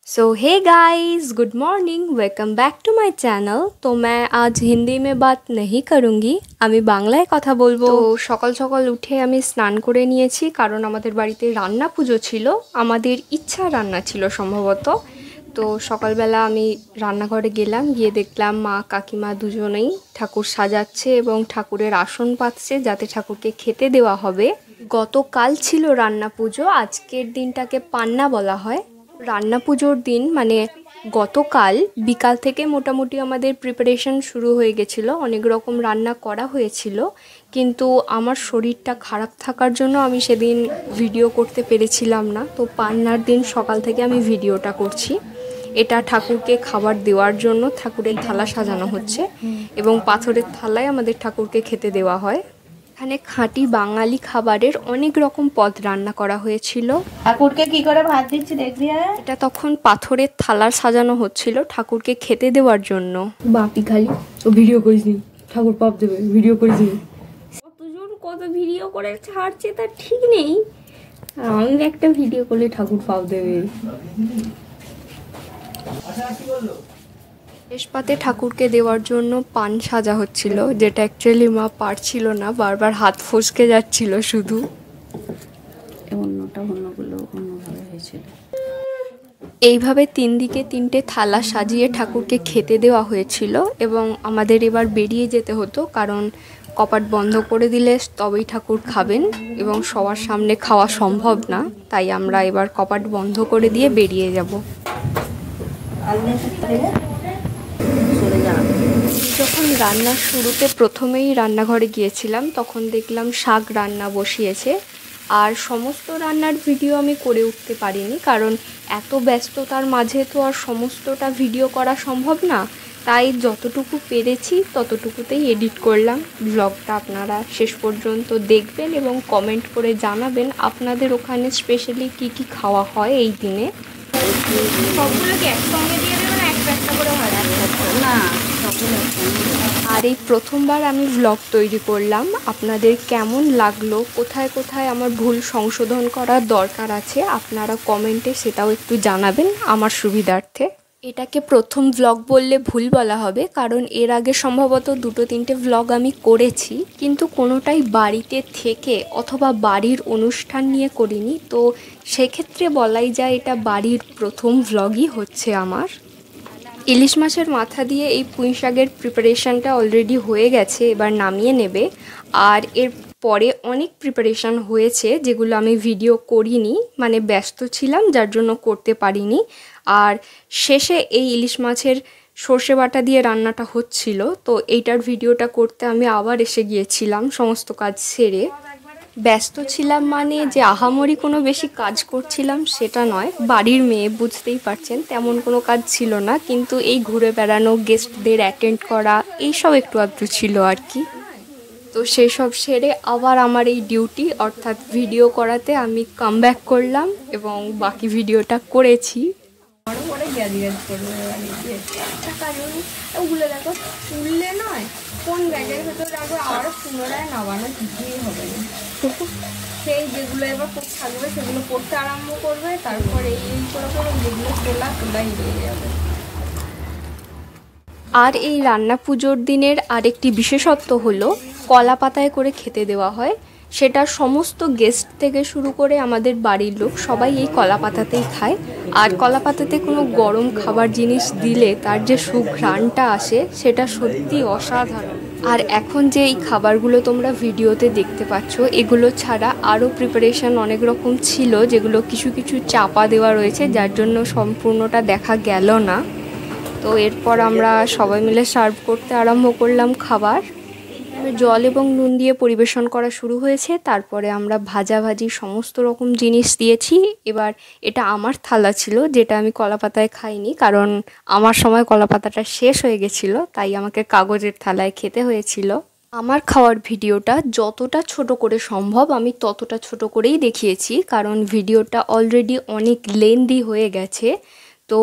So hey guys, good morning, welcome back to my channel. तो मैं आज हिंदी में बात नहीं करूँगी, আমি বাংলায় কথা বলবো। তো সকাল সকাল উঠে আমি স্নান করে নিয়েছি, কারণ আমাদের বাড়িতে রান্না পুজো ছিল। আমাদের ইচ্ছা রান্না ছিল সম্ভবত। তো সকালবেলা আমি রান্নাঘরে গেলাম, গিয়ে দেখলাম মা কাকিমা দুজনেই ঠাকুর সাজাচ্ছে এবং ঠাকুরের আসন পাতছে যাতে ঠাকুরকে খেতে দেওয়া হবে। গতকাল ছিল রান্না পুজো, আজকের দিনটাকে পান্না বলা হয়। রান্না পুজোর দিন মানে গতকাল বিকাল থেকে মোটামুটি আমাদের প্রিপারেশন শুরু হয়ে গেছিলো, অনেক রকম রান্না করা হয়েছিল, কিন্তু আমার শরীরটা খারাপ থাকার জন্য আমি সেদিন ভিডিও করতে পেরেছিলাম না। তো পান্নার দিন সকাল থেকে আমি ভিডিওটা করছি। এটা ঠাকুরকে খাবার দেওয়ার জন্য ঠাকুরের থালা সাজানো হচ্ছে এবং পাথরের থালায় আমাদের ঠাকুরকে খেতে দেওয়া হয়। এখানে খাঁটি বাঙালি খাবারের অনেক রকম পদ রান্না করা হয়েছিল। ঠাকুরকে কি করে ভাত দিচ্ছি দেখবি? এটা তখন পাথরের থালার সাজানো হচ্ছিল ঠাকুরকে খেতে দেওয়ার জন্য। বাপি খালি ও ভিডিও করিসনি, ঠাকুর পাপ দেবে, ভিডিও করিসনি। কতজন কত ভিডিও করে ছাড়ছে তার ঠিক নেই, আমি একটা ভিডিও করলে ঠাকুর পাপ দেবে। শেষপাতে ঠাকুরকে দেওয়ার জন্য পান সাজা হচ্ছিল, যেটা অ্যাকচুয়ালি মা পারছিল না, বারবার হাত ফসকে যাচ্ছিল শুধু। অন্যভাবে হয়েছিল। এইভাবে তিন দিকে তিনটে থালা সাজিয়ে ঠাকুরকে খেতে দেওয়া হয়েছিল এবং আমাদের এবার বেরিয়ে যেতে হতো, কারণ কপাট বন্ধ করে দিলে তবেই ঠাকুর খাবেন এবং সবার সামনে খাওয়া সম্ভব না। তাই আমরা এবার কপাট বন্ধ করে দিয়ে বেরিয়ে যাব। যখন রান্নার শুরুতে প্রথমেই রান্নাঘরে গিয়েছিলাম তখন দেখলাম শাক রান্না বসিয়েছে, আর সমস্ত রান্নার ভিডিও আমি করে উঠতে পারিনি, কারণ এত ব্যস্ততার মাঝে তো আর সমস্তটা ভিডিও করা সম্ভব না। তাই যতটুকু পেরেছি ততটুকুতেই এডিট করলাম। ব্লগটা আপনারা শেষ পর্যন্ত দেখবেন এবং কমেন্ট করে জানাবেন আপনাদের ওখানে স্পেশালি কি কি খাওয়া হয় এই দিনে। সবগুলোকে একসঙ্গে দিয়ে দেবেন, একটা একটা করে হয় না? আর এই প্রথমবার আমি ব্লগ তৈরি করলাম, আপনাদের কেমন লাগলো, কোথায় কোথায় আমার ভুল সংশোধন করার দরকার আছে আপনারা কমেন্টে সেটাও একটু জানাবেন আমার সুবিধার্থে। এটাকে প্রথম ব্লগ বললে ভুল বলা হবে, কারণ এর আগে সম্ভবত 2-3টে ব্লগ আমি করেছি, কিন্তু কোনোটাই বাড়িতে থেকে অথবা বাড়ির অনুষ্ঠান নিয়ে করিনি। তো সেক্ষেত্রে বলাই যায় এটা বাড়ির প্রথম ব্লগই হচ্ছে আমার। ইলিশ মাছের মাথা দিয়ে এই পুঁই শাকের প্রিপারেশানটা অলরেডি হয়ে গেছে, এবার নামিয়ে নেবে। আর এর পরে অনেক প্রিপারেশান হয়েছে যেগুলো আমি ভিডিও করিনি, মানে ব্যস্ত ছিলাম যার জন্য করতে পারিনি। আর শেষে এই ইলিশ মাছের সর্ষে বাটা দিয়ে রান্নাটা হচ্ছিল, তো এইটার ভিডিওটা করতে আমি আবার এসে গিয়েছিলাম সমস্ত কাজ সেরে। ব্যস্ত ছিলাম মানে যে আহামরি কোনো বেশি কাজ করছিলাম সেটা নয়, বাড়ির মেয়ে বুঝতেই পারছেন, তেমন কোনো কাজ ছিল না, কিন্তু এই ঘুরে বেড়ানো, গেস্টদের অ্যাটেন্ড করা এইসব একটু আধটু ছিল আর কি। তো সেই সব সেরে আবার আমার এই ডিউটি অর্থাৎ ভিডিও করাতে আমি কামব্যাক করলাম এবং বাকি ভিডিওটা করেছি। ওগুলো দেখো তুললে নয়, কোন ব্যাগের ভেতর রাখবো, আবার পুনরায় নামানো কিছুই হবে না। সেই যেগুলো এবার থাকবে সেগুলো পড়তে আরম্ভ করবে, তারপরে এই করে করে যেগুলো তোলাই রয়ে যাবে। আর এই রান্না পুজোর দিনের আরেকটি বিশেষত্ব হলো কলা পাতায় করে খেতে দেওয়া হয়। সেটা সমস্ত গেস্ট থেকে শুরু করে আমাদের বাড়ির লোক সবাই এই কলা পাতাতেই খায়। আর কলা পাতাতে কোনো গরম খাবার জিনিস দিলে তার যে সুঘ্রাণটা আসে সেটা সত্যি অসাধারণ। আর এখন যে এই খাবারগুলো তোমরা ভিডিওতে দেখতে পাচ্ছ, এগুলো ছাড়া আরও প্রিপারেশান অনেক রকম ছিল, যেগুলো কিছু কিছু চাপা দেওয়া রয়েছে যার জন্য সম্পূর্ণটা দেখা গেল না। তো এরপর আমরা সবাই মিলে সার্ভ করতে আরম্ভ করলাম খাবার। জল এবং নুন দিয়ে পরিবেশন করা শুরু হয়েছে, তারপরে আমরা ভাজাভাজি সমস্ত রকম জিনিস দিয়েছি। এবার এটা আমার থালা ছিল, যেটা আমি কলাপাতায় খাইনি, কারণ আমার সময় কলাপাতাটা শেষ হয়ে গেছিলো, তাই আমাকে কাগজের থালায় খেতে হয়েছিল। আমার খাওয়ার ভিডিওটা যতটা ছোট করে সম্ভব আমি ততটা ছোট করেই দেখিয়েছি, কারণ ভিডিওটা অলরেডি অনেক লেন্দি হয়ে গেছে। তো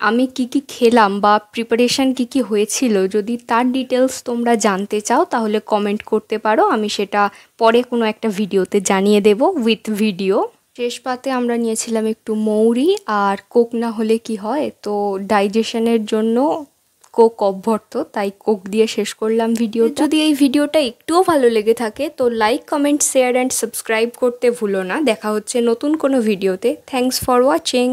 আমি কি কি খেলাম বা প্রিপারেশান কি কি হয়েছিল, যদি তার ডিটেলস তোমরা জানতে চাও তাহলে কমেন্ট করতে পারো, আমি সেটা পরে কোনো একটা ভিডিওতে জানিয়ে দেব উইথ ভিডিও। শেষ পাতে আমরা নিয়েছিলাম একটু মৌরি, আর কোক না হলে কি হয়, তো ডাইজেশনের জন্য কোক অভ্যর্থ, তাই কোক দিয়ে শেষ করলাম ভিডিওটা। যদি এই ভিডিওটা একটুও ভালো লেগে থাকে তো like, comment, share and subscribe করতে ভুলো না। দেখা হচ্ছে নতুন কোনো ভিডিওতে। Thanks for watching.